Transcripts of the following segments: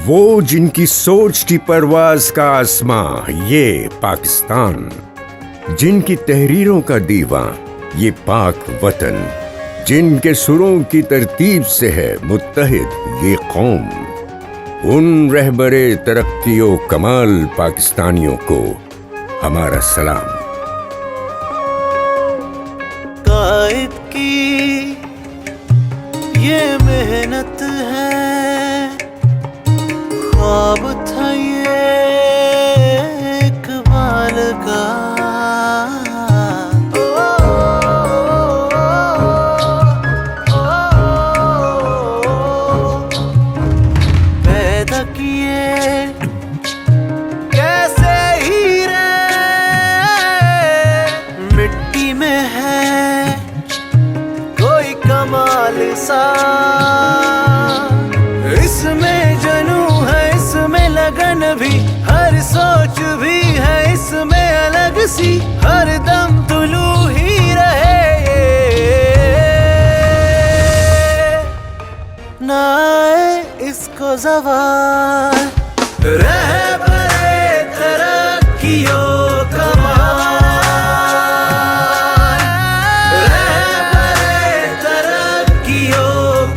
वो जिनकी सोच की परवाज का आसमां ये पाकिस्तान, जिनकी तहरीरों का दीवां ये पाक वतन, जिनके सुरों की तरतीब से है मुत्तहिद ये कौम, उन रहबरे तरक्कीओ कमाल पाकिस्तानियों को हमारा सलाम। कायद की ये मेहनत है, ख्वाब था ये इकबाल का। पैदा किए कैसे हीरे मिट्टी में है कोई कमाल सा, इसमें जनू है इसमें लगन भी, हर सोच भी है इसमें अलग सी, हर दम तुलू ही रहे ना आए इसको ज़वाल। रहबरे तरक्कीओ कमाल, रहबरे तरक्कीओ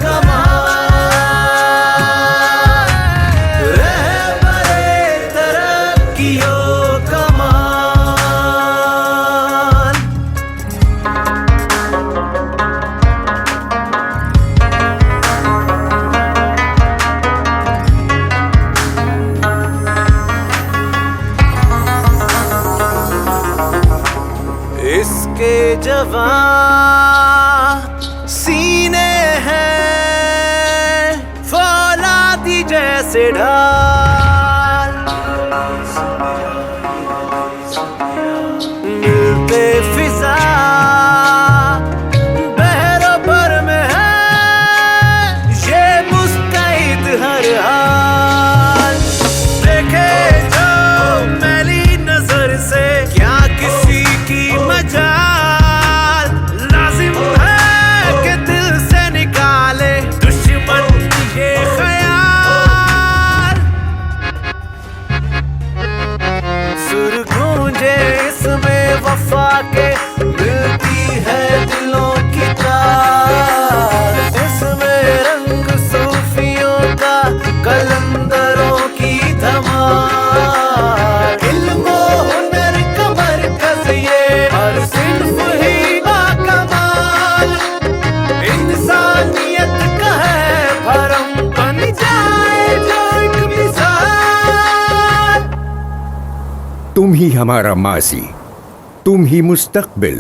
कमाल, रहबरे तरक्कीओ कमाल। इसके जवां सीने हैं फौलादी जैसे ढाल, मिलते फिजा बहरों पर में है ये मुस्तैद हर हाल। देखे जो मैली नजर से क्या किसी की मजाल, लाजिम है कि दिल से निकाले दुश्मन ये ख्याल। सुर गूंजे इसमें वफा के, मिलती है दिलों की तार, इसमें रंग सूफियों का कलंदरों की धमाल। इल्म हुनर का मरकज ये हर सिर्फ ही बाकमाल, इंसानियत का है भरम बन जाए जो एक मिसाल। तुम ही हमारा माजी, तुम ही मुस्तकबिल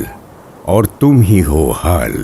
और तुम ही हो हाल।